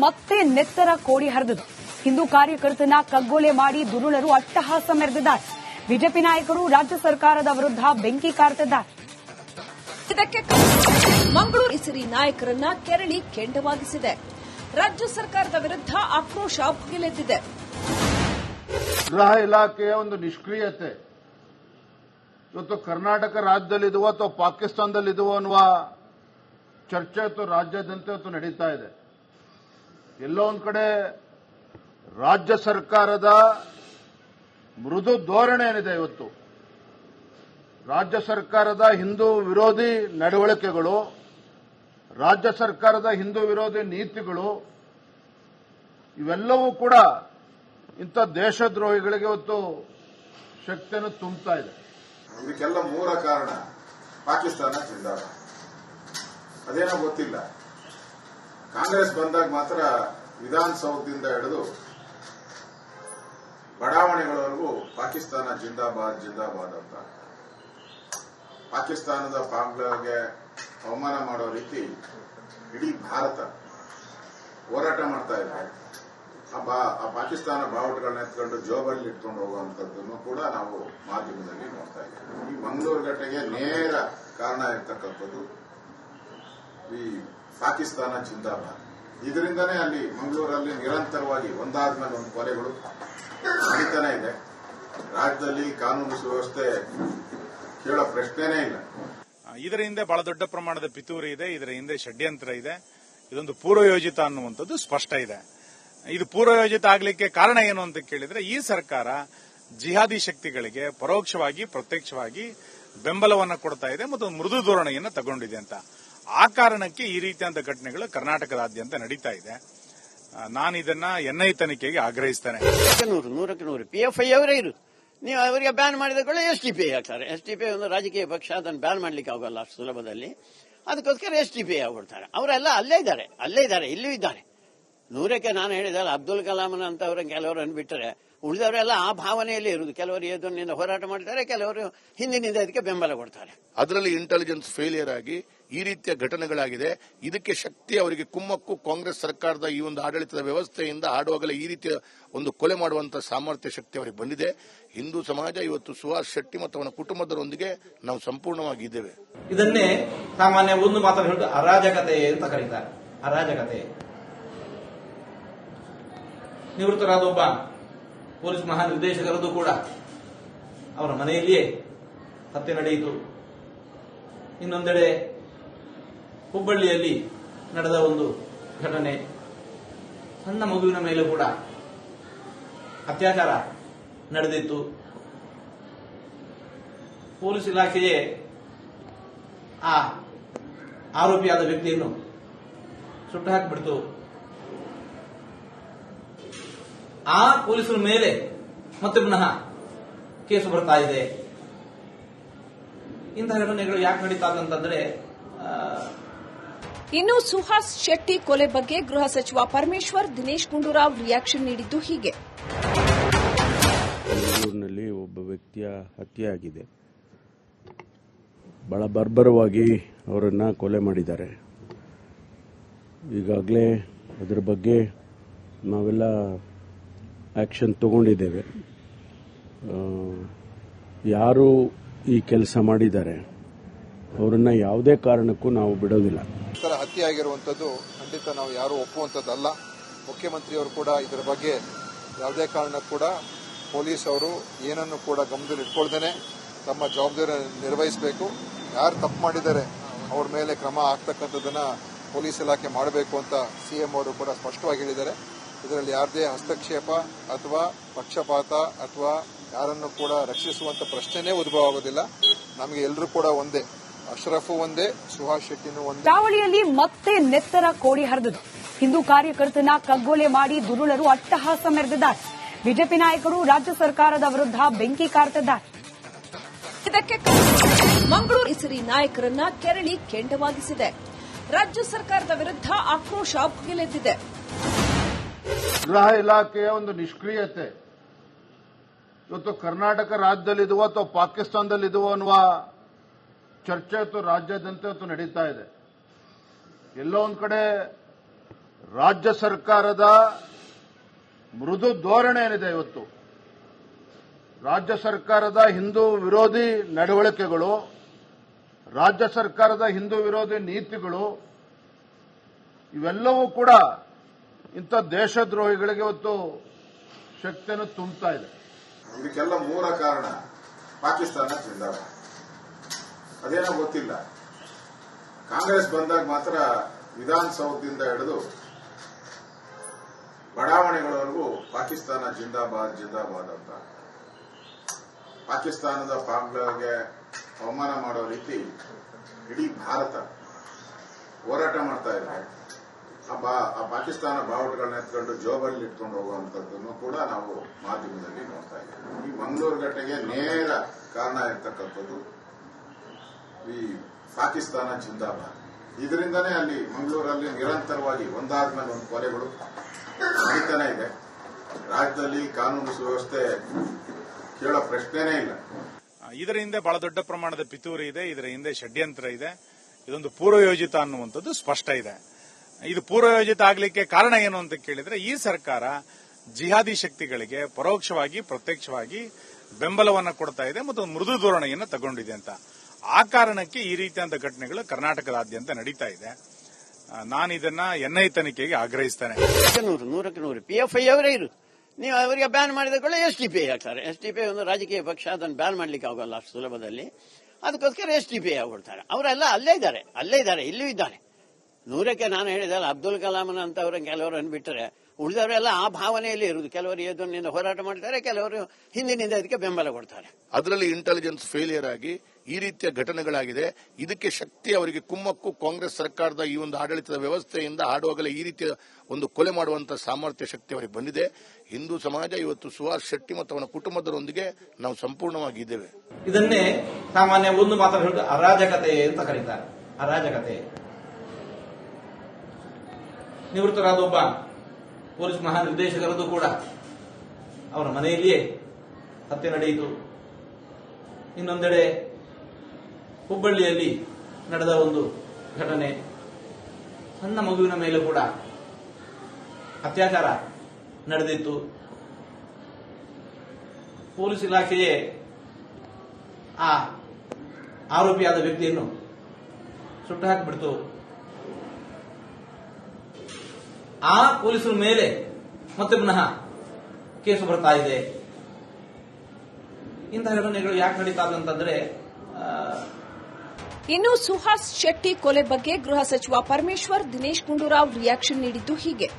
ಮತ್ತೆ ನೆತ್ತರ ಕೋಡಿ ಹರಿದಿದೆ. ಹಿಂದೂ ಕಾರ್ಯಕರ್ತನ ಕಗ್ಗೊಲೆ ಮಾಡಿ ದುರುಳರು ಅಟ್ಟಹಾಸ ಮೆರೆದಿದ್ದಾರೆ. ಬಿಜೆಪಿ ನಾಯಕರು ರಾಜ್ಯ ಸರ್ಕಾರದ ವಿರುದ್ಧ ಬೆಂಕಿ ಕಾರ್ತಿದ್ದಾರೆ. ಇದಕ್ಕೆ ಮಂಗಳೂರು ಇಸಿರಿ ನಾಯಕರನ್ನ ಕೆರಳಿ ಕೆಂಡವಾಗಿಸಿದೆ. ರಾಜ್ಯ ಸರ್ಕಾರದ ವಿರುದ್ಧ ಆಕ್ರೋಶ ಭುಗಿಲೆದ್ದಿದೆ. ಗೃಹ ಇಲಾಖೆಯ ಒಂದು ನಿಷ್ಕ್ರಿಯತೆ ಇವತ್ತು ಕರ್ನಾಟಕ ರಾಜ್ಯದಲ್ಲಿದುವ ಅಥವಾ ಪಾಕಿಸ್ತಾನದಲ್ಲಿದುವ ಅನ್ನುವ ಚರ್ಚೆ ಇವತ್ತು ರಾಜ್ಯಾದ್ಯಂತ ಇವತ್ತು ನಡೀತಾ ಇದೆ. ಎಲ್ಲೋ ಒಂದು ಕಡೆ ರಾಜ್ಯ ಸರ್ಕಾರದ ಮೃದು ಧೋರಣೆ ಏನಿದೆ ಇವತ್ತು, ರಾಜ್ಯ ಸರ್ಕಾರದ ಹಿಂದೂ ವಿರೋಧಿ ನಡವಳಿಕೆಗಳು, ರಾಜ್ಯ ಸರ್ಕಾರದ ಹಿಂದೂ ವಿರೋಧಿ ನೀತಿಗಳು ಇವೆಲ್ಲವೂ ಕೂಡ ಇಂಥ ದೇಶದ್ರೋಹಿಗಳಿಗೆ ಇವತ್ತು ಶಕ್ತಿಯನ್ನು ತುಂಬುತ್ತಾ ಇದೆ. ಇದಕ್ಕೆಲ್ಲ ಮೂಲ ಕಾರಣ ಪಾಕಿಸ್ತಾನ ಜಿಂದಾಬಾದ್. ಅದೇನೋ ಗೊತ್ತಿಲ್ಲ, ಕಾಂಗ್ರೆಸ್ ಬಂದಾಗ ಮಾತ್ರ ವಿಧಾನಸೌಧದಿಂದ ಹಿಡಿದು ಬಡಾವಣೆಗಳವರೆಗೂ ಪಾಕಿಸ್ತಾನ ಜಿಂದಾಬಾದ್ ಜಿಂದಾಬಾದ್ ಅಂತ ಪಾಕಿಸ್ತಾನದ ಬಾಂಗ್ಲಾಗೆ ಅವಮಾನ ಮಾಡೋ ರೀತಿ ಇಡೀ ಭಾರತ ಹೋರಾಟ ಮಾಡ್ತಾ ಇದೆ. ಆ ಪಾಕಿಸ್ತಾನ ಬಾವುಟಗಳನ್ನ ಎತ್ಕೊಂಡು ಜೋಬಲ್ಲಿ ಇಟ್ಕೊಂಡು ಹೋಗುವಂಥದ್ದನ್ನು ಕೂಡ ನಾವು ಮಾಧ್ಯಮದಲ್ಲಿ ನೋಡ್ತಾ ಇದ್ದೇವೆ. ಈ ಮಂಗಳೂರು ಘಟನೆಗೆ ನೇರ ಕಾರಣ ಇರ್ತಕ್ಕಂಥದ್ದು ಈ ಪಾಕಿಸ್ತಾನ ಜಿಂದಾಬಾದ್. ಇದರಿಂದನೇ ಅಲ್ಲಿ ಮಂಗಳೂರಲ್ಲಿ ನಿರಂತರವಾಗಿ ಒಂದಾದ್ಮೇಲೆ ಒಂದು ಕೊಲೆಗಳು ನಡೀತಾನೆ ಇದೆ. ರಾಜ್ಯದಲ್ಲಿ ಕಾನೂನು ಸುವ್ಯವಸ್ಥೆ ಕೇಳೋ ಪ್ರಶ್ನೆನೇ ಇಲ್ಲ. ಇದರ ಹಿಂದೆ ಬಹಳ ದೊಡ್ಡ ಪ್ರಮಾಣದ ಪಿತೂರಿ ಇದೆ, ಇದರ ಹಿಂದೆ ಷಡ್ಯಂತ್ರ ಇದೆ. ಇದೊಂದು ಪೂರ್ವಯೋಜಿತ ಅನ್ನುವಂಥದ್ದು ಸ್ಪಷ್ಟ ಇದೆ. ಇದು ಪೂರ್ವಯೋಜಿತ ಆಗಲಿಕ್ಕೆ ಕಾರಣ ಏನು ಅಂತ ಕೇಳಿದ್ರೆ, ಈ ಸರ್ಕಾರ ಜಿಹಾದಿ ಶಕ್ತಿಗಳಿಗೆ ಪರೋಕ್ಷವಾಗಿ ಪ್ರತ್ಯಕ್ಷವಾಗಿ ಬೆಂಬಲವನ್ನು ಕೊಡ್ತಾ ಇದೆ ಮತ್ತು ಮೃದು ಧೋರಣೆಯನ್ನು ತಗೊಂಡಿದೆ ಅಂತ. ಆ ಕಾರಣಕ್ಕೆ ಈ ರೀತಿಯಾದ ಘಟನೆಗಳು ಕರ್ನಾಟಕದಾದ್ಯಂತ ನಡೀತಾ ಇದೆ. ನಾನು ಇದನ್ನ ಎನ್ಐ ತನಿಖೆಗೆ ಆಗ್ರಹಿಸ್ತೇನೆ. 100% PFI ಅವರೇ ಇರು, ನೀವು ಅವರಿಗೆ ಬ್ಯಾನ್ ಮಾಡಿದಗಳು SDPI ಆಗ್ತಾರೆ. SDPI ಒಂದು ರಾಜಕೀಯ ಪಕ್ಷ, ಅದನ್ನು ಬ್ಯಾನ್ ಮಾಡ್ಲಿಕ್ಕೆ ಆಗೋಲ್ಲ ಅಷ್ಟು ಸುಲಭದಲ್ಲಿ. ಅದಕ್ಕೋಸ್ಕರ SDPI ಆಗ್ಬಿಡ್ತಾರೆ. ಅವರೆಲ್ಲ ಅಲ್ಲೇ ಇದ್ದಾರೆ, ಇಲ್ಲೂ ಇದ್ದಾರೆ. 100ಕ್ಕೆ ನಾನು ಹೇಳಿದಲ್ಲ, ಅಬ್ದುಲ್ ಕಲಾಮನ ಅಂತವ್ರ ಕೆಲವರನ್ನು ಬಿಟ್ಟರೆ ಉಳಿದವರೆಲ್ಲ ಆ ಭಾವನೆಯಲ್ಲಿ ಇರುವುದು. ಕೆಲವರು ಎದುರಿನಿಂದ ಹೋರಾಟ ಮಾಡ್ತಾರೆ, ಕೆಲವರು ಹಿಂದಿನಿಂದ ಇದಕ್ಕೆ ಬೆಂಬಲ ಕೊಡ್ತಾರೆ. ಅದರಲ್ಲಿ ಇಂಟೆಲಿಜೆನ್ಸ್ ಫೇಲಿಯರ್ ಆಗಿ ಈ ರೀತಿಯ ಘಟನೆಗಳಾಗಿದೆ. ಇದಕ್ಕೆ ಶಕ್ತಿ ಅವರಿಗೆ ಕುಮ್ಮಕ್ಕು ಕಾಂಗ್ರೆಸ್ ಸರ್ಕಾರದ ಈ ಒಂದು ಆಡಳಿತದ ವ್ಯವಸ್ಥೆಯಿಂದ ಆಡುವಾಗಲೇ ಈ ರೀತಿಯ ಒಂದು ಕೊಲೆ ಮಾಡುವಂತಹ ಸಾಮರ್ಥ್ಯ ಶಕ್ತಿ ಅವರಿಗೆ ಬಂದಿದೆ. ಹಿಂದೂ ಸಮಾಜ ಇವತ್ತು ಸುಹಾಸ್ ಶೆಟ್ಟಿ ಮತ್ತು ಅವನ ಕುಟುಂಬದವರೊಂದಿಗೆ ನಾವು ಸಂಪೂರ್ಣವಾಗಿ ಇದ್ದೇವೆ. ಇದನ್ನೇ ಸಾಮಾನ್ಯ ಒಂದು ಮಾತನ್ನು ಹೇಳುವುದು ಅರಾಜಕತೆ ಅಂತ ಕರೀತಾರೆ. ಅರಾಜಕತೆ. ನಿವೃತ್ತರಾದ ಒಬ್ಬ ಪೊಲೀಸ್ ಮಹಾನಿರ್ದೇಶಕರದ್ದು ಕೂಡ ಅವರ ಮನೆಯಲ್ಲಿಯೇ ಹತ್ಯೆ ನಡೆಯಿತು. ಇನ್ನೊಂದೆಡೆ ಹುಬ್ಬಳ್ಳಿಯಲ್ಲಿ ನಡೆದ ಒಂದು ಘಟನೆ, ಸಣ್ಣ ಮಗುವಿನ ಮೇಲೆ ಕೂಡ ಅತ್ಯಾಚಾರ ನಡೆದಿತ್ತು. ಪೊಲೀಸ್ ಇಲಾಖೆಯೇ ಆ ಆರೋಪಿಯಾದ ವ್ಯಕ್ತಿಯನ್ನು ಸುಟ್ಟು ಹಾಕಿಬಿಡ್ತು. ಆ ಪೊಲೀಸರ ಮೇಲೆ ಮತ್ತೆ ಪುನಃ ಕೇಸು ಬರ್ತಾ ಇದೆ. ಇಂತಹ ಘಟನೆಗಳು ಯಾಕೆ ನಡೀತಾ ಅಂತಂದ್ರೆ, ಇನ್ನು ಸುಹಾಸ್ ಶೆಟ್ಟಿ ಕೊಲೆ ಬಗ್ಗೆ ಗೃಹ ಸಚಿವ ಪರಮೇಶ್ವರ್ ದಿನೇಶ್ ಗುಂಡೂರಾವ್ ರಿಯಾಕ್ಷನ್ ನೀಡಿದ್ದು ಹೀಗೆ. ಬೆಂಗಳೂರಿನಲ್ಲಿ ಒಬ್ಬ ವ್ಯಕ್ತಿಯ ಹತ್ಯೆ ಆಗಿದೆ. ಬಹಳ ಬರ್ಬರವಾಗಿ ಅವರನ್ನು ಕೊಲೆ ಮಾಡಿದ್ದಾರೆ. ಈಗಾಗಲೇ ಅದರ ಬಗ್ಗೆ ನಾವೆಲ್ಲ ಆಕ್ಷನ್ ತಗೊಂಡಿದ್ದೇವೆ. ಯಾರು ಈ ಕೆಲಸ ಮಾಡಿದ್ದಾರೆ ಅವರನ್ನ ಯಾವುದೇ ಕಾರಣಕ್ಕೂ ನಾವು ಬಿಡೋದಿಲ್ಲ. ಹತ್ಯೆ ಆಗಿರುವಂಥದ್ದು ಖಂಡಿತ ನಾವು ಯಾರು ಒಪ್ಪುವಂಥದ್ದಲ್ಲ. ಮುಖ್ಯಮಂತ್ರಿಯವರು ಕೂಡ ಇದರ ಬಗ್ಗೆ ಯಾವುದೇ ಕಾರಣಕ್ಕೂ ಕೂಡ ಪೊಲೀಸ್ ಅವರು ಏನನ್ನು ಕೂಡ ಗಮನದಲ್ಲಿ ಇಟ್ಕೊಳ್ದೇನೆ ತಮ್ಮ ಜವಾಬ್ದಾರಿ ನಿರ್ವಹಿಸಬೇಕು. ಯಾರು ತಪ್ಪು ಮಾಡಿದ್ದಾರೆ ಅವ್ರ ಮೇಲೆ ಕ್ರಮ ಆಗ್ತಕ್ಕಂಥದ್ದನ್ನ ಪೊಲೀಸ್ ಇಲಾಖೆ ಮಾಡಬೇಕು ಅಂತ CM ಅವರು ಕೂಡ ಸ್ಪಷ್ಟವಾಗಿ ಹೇಳಿದ್ದಾರೆ. ಇದರಲ್ಲಿ ಯಾರದೇ ಹಸ್ತಕ್ಷೇಪ ಅಥವಾ ಪಕ್ಷಪಾತ ಅಥವಾ ಯಾರನ್ನು ಕೂಡ ರಕ್ಷಿಸುವಂತ ಪ್ರಶ್ನೆನೇ ಉದ್ಭವ ಆಗೋದಿಲ್ಲ. ನಮಗೆ ಎಲ್ಲರೂ ಕೂಡ ಒಂದೇ, ಅಶ್ರಫ್ ಒಂದೇ, ಸುಹಾಸ್ ಶೆಟ್ಟಿನೂ ಒಂದೇ. ದಾವಳಿಯಲ್ಲಿ ಮತ್ತೆ ನೆತ್ತರ ಕೋಡಿ ಹರಿದಿದೆ. ಹಿಂದೂ ಕಾರ್ಯಕರ್ತನ ಕಗ್ಗೊಲೆ ಮಾಡಿ ದುರುಳರು ಅಟ್ಟಹಾಸ ಮೆರೆದಿದ್ದಾರೆ. ಬಿಜೆಪಿ ನಾಯಕರು ರಾಜ್ಯ ಸರ್ಕಾರದ ವಿರುದ್ಧ ಬೆಂಕಿ ಕಾರ್ತಿದ್ದಾರೆ. ಇದಕ್ಕೆ ಮಂಗಳೂರು ಇಸಿರಿ ನಾಯಕರನ್ನ ಕೆರಳಿ ಕೆಂಡವಾಗಿಸಿದೆ. ರಾಜ್ಯ ಸರ್ಕಾರದ ವಿರುದ್ಧ ಆಕ್ರೋಶ ಭುಗಿಲೆದ್ದಿದೆ. ಗೃಹ ಇಲಾಖೆಯ ಒಂದು ನಿಷ್ಕ್ರಿಯತೆ ಇವತ್ತು ಕರ್ನಾಟಕ ರಾಜ್ಯದಲ್ಲಿದುವ ಅಥವಾ ಪಾಕಿಸ್ತಾನದಲ್ಲಿದುವ ಅನ್ನುವ ಚರ್ಚೆ ಇವತ್ತು ರಾಜ್ಯಾದ್ಯಂತ ಇವತ್ತು ನಡೀತಾ ಇದೆ. ಎಲ್ಲೋ ಒಂದು ಕಡೆ ರಾಜ್ಯ ಸರ್ಕಾರದ ಮೃದು ಧೋರಣೆ ಏನಿದೆ ಇವತ್ತು, ರಾಜ್ಯ ಸರ್ಕಾರದ ಹಿಂದೂ ವಿರೋಧಿ ನಡವಳಿಕೆಗಳು, ರಾಜ್ಯ ಸರ್ಕಾರದ ಹಿಂದೂ ವಿರೋಧಿ ನೀತಿಗಳು ಇವೆಲ್ಲವೂ ಕೂಡ ಇಂಥ ದೇಶದ್ರೋಹಿಗಳಿಗೆ ಇವತ್ತು ಶಕ್ತಿಯನ್ನು ತುಂಬುತ್ತಾ ಇದೆ. ಇದಕ್ಕೆಲ್ಲ ಮೂಲ ಕಾರಣ ಪಾಕಿಸ್ತಾನ ಜಿಂದಾಬಾದ್. ಅದೇನೋ ಗೊತ್ತಿಲ್ಲ, ಕಾಂಗ್ರೆಸ್ ಬಂದಾಗ ಮಾತ್ರ ವಿಧಾನಸೌಧದಿಂದ ಹಿಡಿದು ಬಡಾವಣೆಗಳವರೆಗೂ ಪಾಕಿಸ್ತಾನ ಜಿಂದಾಬಾದ್ ಜಿಂದಾಬಾದ್ ಅಂತ ಪಾಕಿಸ್ತಾನದ ಪಾಂಗ್ಲಗೆ ಅವಮಾನ ಮಾಡೋ ರೀತಿ ಇಡೀ ಭಾರತ ಹೋರಾಟ ಮಾಡ್ತಾ ಇದೆ. ಆ ಪಾಕಿಸ್ತಾನ ಬಾವುಟಗಳನ್ನ ಎತ್ಕೊಂಡು ಜೋಬಲ್ಲಿ ಇಟ್ಕೊಂಡು ಹೋಗುವಂತದ್ದನ್ನು ಕೂಡ ನಾವು ಮಾಧ್ಯಮದಲ್ಲಿ ನೋಡ್ತಾ ಇದ್ದೀವಿ. ಈ ಮಂಗಳೂರು ಘಟನೆಗೆ ನೇರ ಕಾರಣ ಇರ್ತಕ್ಕಂಥದ್ದು ಈ ಪಾಕಿಸ್ತಾನ ಜಿಂದಾಬಾದ್. ಇದರಿಂದನೇ ಅಲ್ಲಿ ಮಂಗಳೂರಲ್ಲಿ ನಿರಂತರವಾಗಿ ಒಂದಾದ್ಮೇಲೆ ಒಂದು ಕೊಲೆಗಳು ನಡೀತಾನೆ ಇದೆ. ರಾಜ್ಯದಲ್ಲಿ ಕಾನೂನು ಸುವ್ಯವಸ್ಥೆ ಕೇಳೋ ಪ್ರಶ್ನೆನೇ ಇಲ್ಲ. ಇದರ ಹಿಂದೆ ಬಹಳ ದೊಡ್ಡ ಪ್ರಮಾಣದ ಪಿತೂರಿ ಇದೆ, ಇದರ ಹಿಂದೆ ಷಡ್ಯಂತ್ರ ಇದೆ. ಇದೊಂದು ಪೂರ್ವಯೋಜಿತ ಅನ್ನುವಂಥದ್ದು ಸ್ಪಷ್ಟ ಇದೆ. ಇದು ಪೂರ್ವಯೋಜಿತ ಆಗಲಿಕ್ಕೆ ಕಾರಣ ಏನು ಅಂತ ಕೇಳಿದ್ರೆ, ಈ ಸರ್ಕಾರ ಜಿಹಾದಿ ಶಕ್ತಿಗಳಿಗೆ ಪರೋಕ್ಷವಾಗಿ ಪ್ರತ್ಯಕ್ಷವಾಗಿ ಬೆಂಬಲವನ್ನು ಕೊಡ್ತಾ ಇದೆ ಮತ್ತು ಒಂದು ಮೃದು ಧೋರಣೆಯನ್ನು ತಗೊಂಡಿದೆ ಅಂತ. ಆ ಕಾರಣಕ್ಕೆ ಈ ರೀತಿಯಾದ ಘಟನೆಗಳು ಕರ್ನಾಟಕದಾದ್ಯಂತ ನಡೀತಾ ಇದೆ. ನಾನು ಇದನ್ನ ಎನ್ಐ ತನಿಖೆಗೆ ಆಗ್ರಹಿಸ್ತೇನೆ. 100% PFI ಅವರೇ ಇರು. ನೀವು ಅವರಿಗೆ ಬ್ಯಾನ್ ಮಾಡಿದ ಕೂಡ SDPI ಹಾಕ್ತಾರೆ. SDPI ಒಂದು ರಾಜಕೀಯ ಪಕ್ಷ, ಅದನ್ನು ಬ್ಯಾನ್ ಮಾಡ್ಲಿಕ್ಕೆ ಆಗೋಲ್ಲ ಅಷ್ಟು ಸುಲಭದಲ್ಲಿ. ಅದಕ್ಕೋಸ್ಕರ SDPI ಆಗ್ಬಿಡ್ತಾರೆ. ಅವರೆಲ್ಲ ಅಲ್ಲೇ ಇದ್ದಾರೆ, ಇಲ್ಲೂ ಇದ್ದಾರೆ. 100ಕ್ಕೆ ನಾನು ಹೇಳಿದಲ್ಲ, ಅಬ್ದುಲ್ ಕಲಾಮನ ಅಂತವ್ರ ಕೆಲವರನ್ನು ಬಿಟ್ಟರೆ ಉಳಿದವರೆಲ್ಲ ಆ ಭಾವನೆಯಲ್ಲಿ ಇರುವುದು. ಕೆಲವರು ಎದುರಿನಿಂದ ಹೋರಾಟ ಮಾಡ್ತಾರೆ, ಕೆಲವರು ಹಿಂದಿನಿಂದ ಇದಕ್ಕೆ ಬೆಂಬಲ ಕೊಡ್ತಾರೆ. ಅದರಲ್ಲಿ ಇಂಟೆಲಿಜೆನ್ಸ್ ಫೇಲಿಯರ್ ಆಗಿ ಈ ರೀತಿಯ ಘಟನೆಗಳಾಗಿದೆ. ಇದಕ್ಕೆ ಶಕ್ತಿ ಅವರಿಗೆ ಕುಮ್ಮಕ್ಕು ಕಾಂಗ್ರೆಸ್ ಸರ್ಕಾರದ ಈ ಒಂದು ಆಡಳಿತದ ವ್ಯವಸ್ಥೆಯಿಂದ ಆಡುವಾಗಲೇ ಈ ರೀತಿಯ ಒಂದು ಕೊಲೆ ಮಾಡುವಂತಹ ಸಾಮರ್ಥ್ಯ ಶಕ್ತಿ ಅವರಿಗೆ ಬಂದಿದೆ. ಹಿಂದೂ ಸಮಾಜ ಇವತ್ತು ಸುಹಾಸ್ ಶೆಟ್ಟಿ ಮತ್ತು ಅವನ ಕುಟುಂಬದರೊಂದಿಗೆ ನಾವು ಸಂಪೂರ್ಣವಾಗಿ ಇದ್ದೇವೆ. ಇದನ್ನೇ ಸಾಮಾನ್ಯ ಒಂದು ಮಾತಾಡೋದು ಅರಾಜಕತೆ ಅಂತ ಕರೀತಾರೆ. ಅರಾಜಕತೆ. ನಿವೃತ್ತರಾದ ಒಬ್ಬ ಪೊಲೀಸ್ ಮಹಾನಿರ್ದೇಶಕರದ್ದು ಕೂಡ ಅವರ ಮನೆಯಲ್ಲಿಯೇ ಹತ್ಯೆ ನಡೆಯಿತು. ಇನ್ನೊಂದೆಡೆ ಹುಬ್ಬಳ್ಳಿಯಲ್ಲಿ ನಡೆದ ಒಂದು ಘಟನೆ, ಸಣ್ಣ ಮಗುವಿನ ಮೇಲೆ ಕೂಡ ಅತ್ಯಾಚಾರ ನಡೆದಿತ್ತು. ಪೊಲೀಸ್ ಇಲಾಖೆಯೇ ಆ ಆರೋಪಿಯಾದ ವ್ಯಕ್ತಿಯನ್ನು ಸುಟ್ಟು ಹಾಕಿಬಿಡ್ತು. ಆ ಪೊಲೀಸರ ಮೇಲೆ ಮತ್ತೆ ಪುನಃ ಕೇಸು ಬರ್ತಾ ಇದೆ. ಇಂತಹ ಘಟನೆಗಳು ಯಾಕೆ ನಡೀತಾ ಅಂತಂದ್ರೆ, ಇನ್ನು ಸುಹಾಸ್ ಶೆಟ್ಟಿ ಕೊಲೆ ಬಗ್ಗೆ ಗೃಹ ಸಚಿವ ಪರಮೇಶ್ವರ್ ದಿನೇಶ್ ಗುಂಡೂರಾವ್ ರಿಯಾಕ್ಷನ್ ನೀಡಿದ್ದು ಹೀಗೆ.